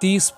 30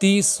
30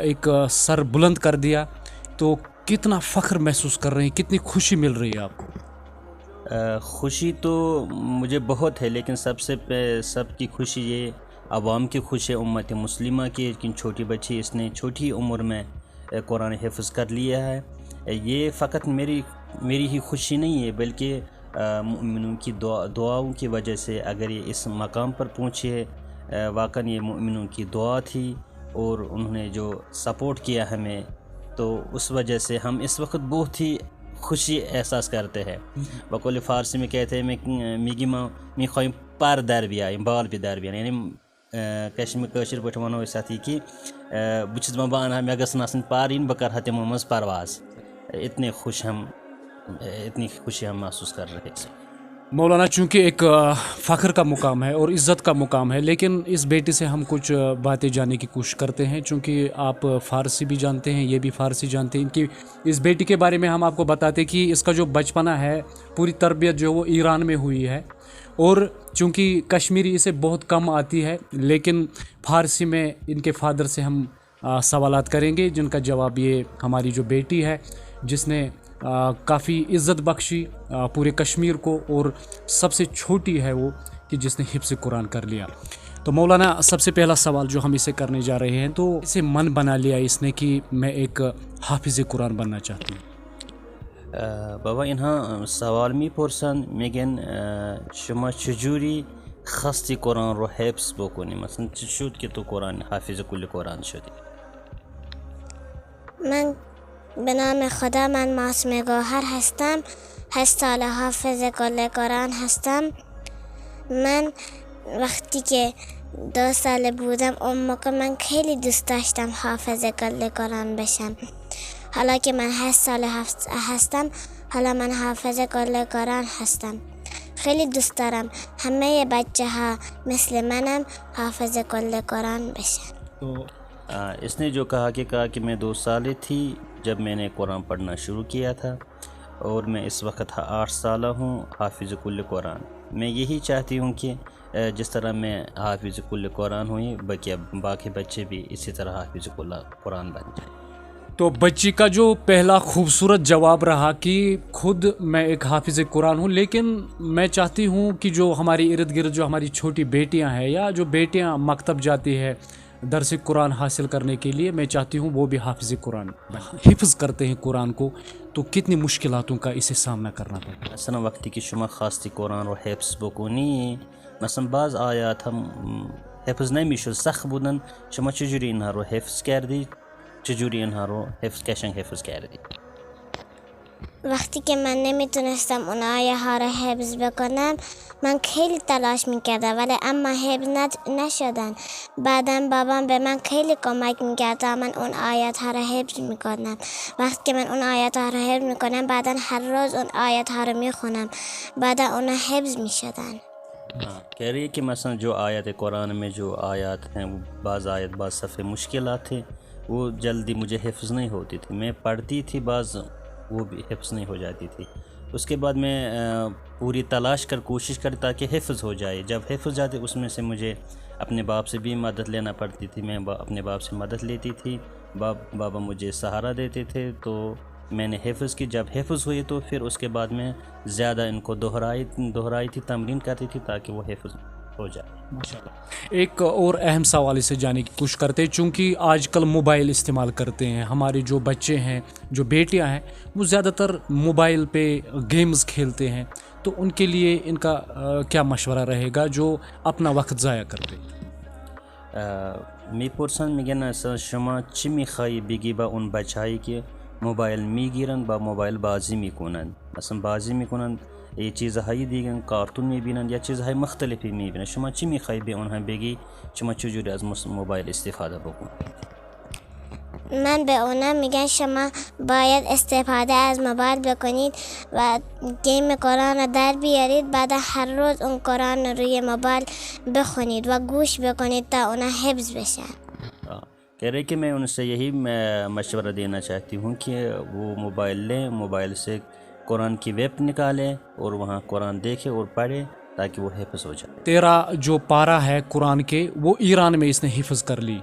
ایک سر بلند کر دیا، تو کتنا فخر محسوس کر رہے ہیں، کتنی خوشی مل رہی ہے آپ کو؟ خوشی تو مجھے بہت ہے، لیکن سب کی خوشی یہ عوام کی خوشی ہے، امت مسلمہ کی، لیکن چھوٹی بچی اس نے چھوٹی عمر میں قرآن حفظ کر لیا ہے۔ یہ فقط میری ہی خوشی نہیں ہے، بلکہ مؤمنوں کی دعاؤں کی وجہ سے اگر یہ اس مقام پر پہنچے، واقعاً یہ مؤمنوں کی دعا تھی اور انہوں نے جو سپورٹ کیا ہمیں، تو اس وجہ سے ہم اس وقت بہت ہی خوشی احساس کرتے ہیں۔ بقول فارسی میں کہتے ہیں میگی ماں می خواہم پر در بیایم بال بھی در بیان، یعنی کشمیر پٲٹھۍ ونو أسۍ اَتھ یہِ کہِ بہٕ چھُس دَپان بہٕ اَنہٕ ہا مےٚ گٔژھن آسٕنۍ پار یِنۍ بہٕ کَرٕ ہا تِمو منٛز پرواز۔ اتنی خوشی ہم محسوس کر رہے تھے۔ مولانا، چونکہ ایک فخر کا مقام ہے اور عزت کا مقام ہے، لیکن اس بیٹی سے ہم کچھ باتیں جاننے کی کوشش کرتے ہیں، چونکہ آپ فارسی بھی جانتے ہیں، یہ بھی فارسی جانتے ہیں۔ ان کی اس بیٹی کے بارے میں ہم آپ کو بتاتے ہیں کہ اس کا جو بچپنا ہے، پوری تربیت جو وہ ایران میں ہوئی ہے، اور چونکہ کشمیری اسے بہت کم آتی ہے، لیکن فارسی میں ان کے فادر سے ہم سوالات کریں گے، جن کا جواب یہ ہماری جو بیٹی ہے، جس نے کافی عزت بخشی پورے کشمیر کو، اور سب سے چھوٹی ہے وہ کہ جس نے حفظ قرآن کر لیا۔ تو مولانا، سب سے پہلا سوال جو ہم اسے کرنے جا رہے ہیں، تو اسے من بنا لیا اس نے کہ میں ایک حافظ قرآن بننا چاہتی ہوں؟ بابا اینها سوال میپرسن، میگن شما چجوری خستی قرآن رو حفظ بکنی؟ مثلا چی شد که تو قرآن حافظ کل قرآن شدی؟ من به نام خدا، من معصومه گوهر هستم، 8 سال حافظ کل قرآن هستم. من وقتی که 2 سال بودم اون موقع من خیلی دوست داشتم حافظ کل قرآن بشم. حالا که من 8 سال هستم، حالا من حافظ کل قرآن هستم. خیلی دوست دارم همه بچه ها مثل منم حافظ کل قرآن بشن. تو اس نے جو کہا کہ میں 2 سالہ تھی جب میں نے قرآن پڑھنا شروع کیا تھا، اور میں اس وقت 8 سالہ ہوں حافظ کل قرآن۔ میں یہی چاہتی ہوں کہ جس طرح میں حافظ کل قرآن ہوئی، باقی بچے بھی اسی طرح حافظ کل قرآن بن جائیں۔ تو بچی کا جو پہلا خوبصورت جواب رہا کہ خود میں ایک حافظ قرآن ہوں، لیکن میں چاہتی ہوں کہ جو ہماری ارد گرد جو ہماری چھوٹی بیٹیاں ہیں، یا جو بیٹیاں مکتب جاتی ہے درس قرآن حاصل کرنے کے لیے، میں چاہتی ہوں وہ بھی حافظ قرآن حفظ کرتے ہیں قرآن کو، تو کتنی مشکلاتوں کا اسے سامنا کرنا پڑتا ہے۔ مثلا وقتی که شما خواستی قرآن رو حفظ بکنی، مثلا بعض آیات هم حفظ نمیشد، سخت بودن، شما چجوری اینها رو حفظ کردی؟ چجوری اینها رو قشنگ حفظ کردی؟ وقتی که من نمیتونستم اون آیه ها رو حفظ بکنم، من خیلی تلاش میکردم ولی اما حفظ نشدن. بعدم بابام به من خیلی کمک میکرد تا من اون آیات ها رو حفظ میکنم. وقتی که من اون آیات ها رو حفظ میکنم، بعدا هر روز اون آیات ها رو میخونم، بعدا اون حفظ میشدن. کہہ رہی ہے کہ مثلا جو آیات قرآن میں جو آیات ہیں، وہ بعض صفحے مشکلات تھے، وہ جلدی مجھے حفظ نہیں ہوتی تھی، میں پڑھتی تھی، بعض وہ بھی حفظ نہیں ہو جاتی تھی۔ اس کے بعد میں پوری تلاش کر کوشش کرتا تاکہ حفظ ہو جائے۔ جب حفظ جاتے اس میں سے مجھے اپنے باپ سے بھی مدد لینا پڑتی تھی، میں اپنے باپ سے مدد لیتی تھی، بابا مجھے سہارا دیتے تھے، تو میں نے حفظ کی۔ جب حفظ ہوئی تو پھر اس کے بعد میں زیادہ ان کو دہرائی تھی، تمرین کرتی تھی تاکہ وہ حفظ ہو جائے۔ ماشاءاللہ۔ ایک اور اہم سوال سے جانے کی کوشش کرتے ہیں، چونکہ آج کل موبائل استعمال کرتے ہیں ہمارے جو بچے ہیں، جو بیٹیاں ہیں، وہ زیادہ تر موبائل پہ گیمز کھیلتے ہیں، تو ان کے لیے ان کا کیا مشورہ رہے گا جو اپنا وقت ضائع کرتے ہیں؟ میپرسن میگن اصلا شما چی میخوایی بگی با اون بچه‌ای که موبایل میگیرن با موبایل بازی میکنن، مثلا بازی میکنن، یه چیزهایی دیگه کارتون میبینن یا چیزهای مختلفی میبینن، شما چی میخوایی به اونها بگی شما چجوری از موبایل استفاده بکنید؟ من به اونا میگن شما باید استفاده از موبایل بکنید و گیم قرآن رو در بیارید، بعد هر روز اون قرآن رو روی موبایل بخونید و گوش بکنید تا اونا حفظ بشن۔ کہہ رہے کہ میں ان سے یہی مشورہ دینا چاہتی ہوں کہ وہ موبائل لیں، موبائل سے قرآن کی ویب نکالیں اور وہاں قرآن دیکھیں اور پڑھیں تاکہ وہ حفظ ہو جائے۔ 13 جو پارہ ہے قرآن کے، وہ ایران میں اس نے حفظ کر لی،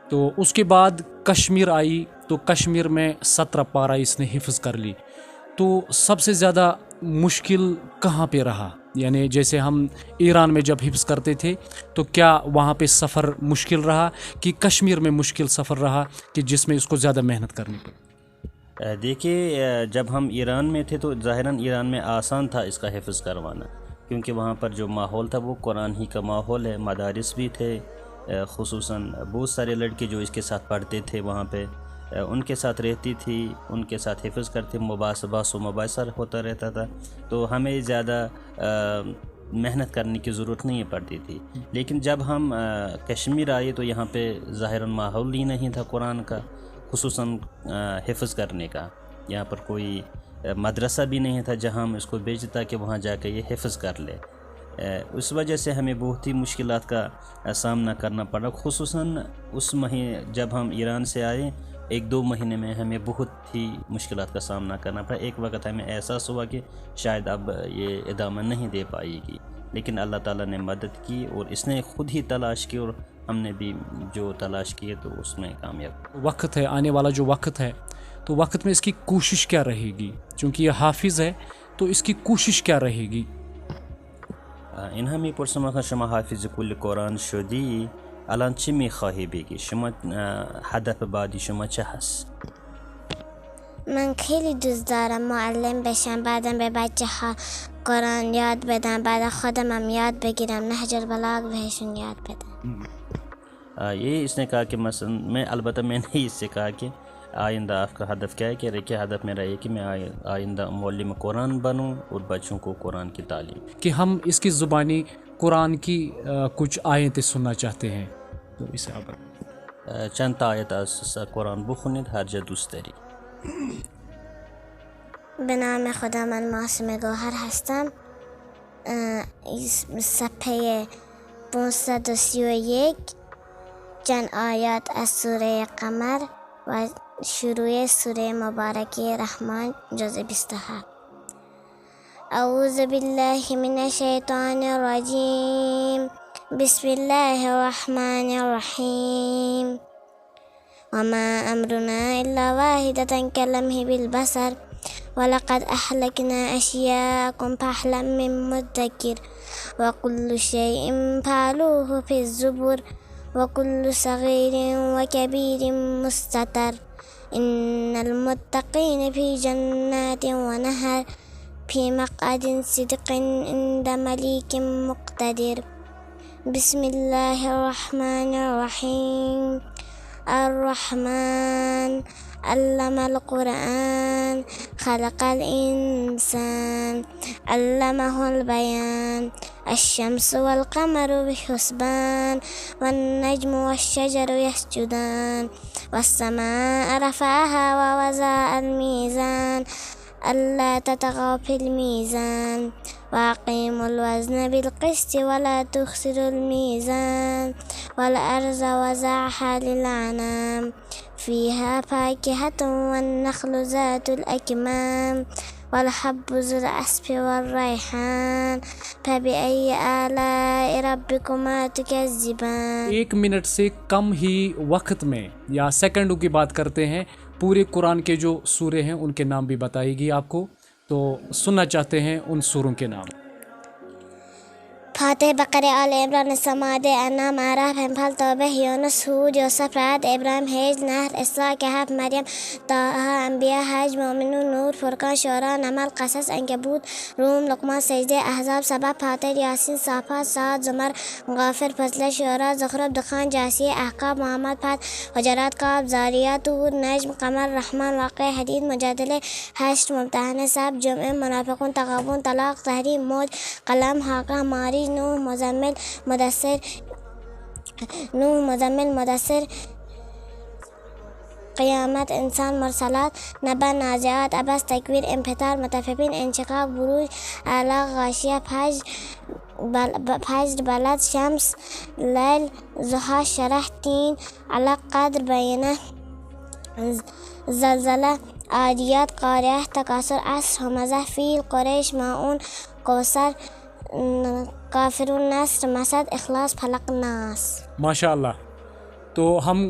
تو اس کے بعد کشمیر آئی تو کشمیر میں 17 پارہ اس نے حفظ کر لی. تو سب سے زیادہ مشکل کہاں پہ رہا؟ یعنی جیسے ہم ایران میں جب حفظ کرتے تھے تو کیا وہاں پہ سفر مشکل رہا کہ کشمیر میں مشکل سفر رہا کہ جس میں اس کو زیادہ محنت کرنی پڑی؟ دیکھیے، جب ہم ایران میں تھے تو ظاہراً ایران میں آسان تھا اس کا حفظ کروانا، کیونکہ وہاں پر جو ماحول تھا وہ قرآن ہی کا ماحول ہے. مدارس بھی تھے، خصوصاً بہت سارے لڑکے جو اس کے ساتھ پڑھتے تھے وہاں پہ، ان کے ساتھ رہتی تھی، ان کے ساتھ حفظ کرتے، بحث و مباحثہ ہوتا رہتا تھا، تو ہمیں زیادہ محنت کرنے کی ضرورت نہیں پڑتی تھی. لیکن جب ہم کشمیر آئے تو یہاں پہ ظاہراً ماحول ہی نہیں تھا قرآن کا، خصوصاً حفظ کرنے کا. یہاں پر کوئی مدرسہ بھی نہیں تھا جہاں ہم اس کو بھیجتا کہ وہاں جا کے یہ حفظ کر لے. اس وجہ سے ہمیں بہت ہی مشکلات کا سامنا کرنا پڑا، خصوصاً اس مہینے جب ہم ایران سے آئے 1-2 مہینے میں ہمیں بہت ہی مشکلات کا سامنا کرنا پڑا. ایک وقت ہمیں احساس ہوا کہ شاید اب یہ ادامہ نہیں دے پائے گی، لیکن اللہ تعالیٰ نے مدد کی اور اس نے خود ہی تلاش کی اور ہم نے بھی جو تلاش کیے تو اس میں کامیاب. وقت ہے آنے والا، جو وقت ہے تو وقت میں اس کی کوشش کیا رہے گی؟ چونکہ یہ حافظ ہے تو اس کی کوشش کیا رہے گی؟ این همی پرسم شما حافظ کل قرآن شدی، الان چی میخواهی بگی؟ شما هدف بعدی شما چه هست؟ من خیلی دوست دارم معلم بشم، بعدم به بچه ها قرآن یاد بدم، بعد خودم هم یاد بگیرم، نهج البلاغ بهشون یاد بدم. یہ اس نے کہا کہ مثلا البتہ میں نے اس سے کہا کہ آئندہ آپ کا ہدف کیا ہے؟ کہ رکھے ہدف میرا یہ کہ میں آئندہ معلم قرآن بنوں اور بچوں کو قرآن کی تعلیم. کہ ہم اس کی زبانی قرآن کی کچھ آیتیں سننا چاہتے ہیں، تو اسے آپ چند تا آیت از قرآن بخونید، هر جا دوست داری. به نام خدا من معصومه گوهر هستم. صفحه 531 چند آیات از سوره قمر و شروع سوره مبارکه رحمان جزء 27. اعوذ بالله من الشیطان الرجیم، بسم الله الرحمن الرحیم. وما امرنا الا واحدة كلمح بالبصر ولقد اهلكنا اشياءكم فهل من مدكر وكل شيء فعلوه في الزبر وكل صغير وكبير مستتر. ان المتقين في جنات ونهر في مقعد صدق عند مليك مقتدر. بسم الله الرحمن الرحيم. الرحمن علم القرآن خلق الإنسان علمه البيان. الشمس والقمر بحسبان والنجم والشجر يسجدان والسماء رفعها ووضع الميزان ألا تطغوا في الميزان وأقيموا الوزن بالقسط ولا تخسروا الميزان والأرض وضعها للأنام فيها فاكهة والنخل ذات الأكمام والحب ذو العصف والريحان فبأي آلاء ربكما تكذبان. 1 منٹ سے کم ہی وقت میں یا سیکنڈوں کی بات کرتے ہیں، پورے قرآن کے جو سورے ہیں ان کے نام بھی بتائے گی آپ کو، تو سننا چاہتے ہیں ان سوروں کے نام. فاتح، بقرہ، آل عمران، سماد، انعام، اعراف، انفال، توبہ، یونس، ہود، یوسف، رعد، ابراہیم، حج، نحل، اسراء، کہف، مریم، طٰہٰ، انبیاء، حج، مومنون، نور، فرقان، شعراء، نمل، قصص، عنکبوت، روم، لقمان، سجدہ، احزاب، سبا، فاطر، یاسین، صافات، صاد، زمر، غافر، فصلت، شعراء، زخرف، دخان، جاثیہ، احقاف، محمد، فتح، حجرات، قاف، زاریات، طور، نجم، قمر، رحمان، واقعہ، حدید، مجادلہ، حشر، ممتحنہ، صف، جمعہ، منافقون، تغابن، طلاق، تحریم، موج، قلم، حاقہ، مارج، نوح، مزمل، مدثر، قیامت، انسان، مرسلات، نبا، نازعات، عبس، تکویر، انفطار، مطففین، انشقاق، بروج، اعلیٰ، غاشیہ، فجر، بلد، شمس، لیل، ضحیٰ، شرح، تین، علق، قدر، بینہ، زلزلہ، عادیات، قاریہ، تکاثر، عصر، ہمزہ، فیل، قریش، ماعون، کوثر، کافرون، نصر، مسد، اخلاص، فلق، ناس. ماشاء اللہ. تو ہم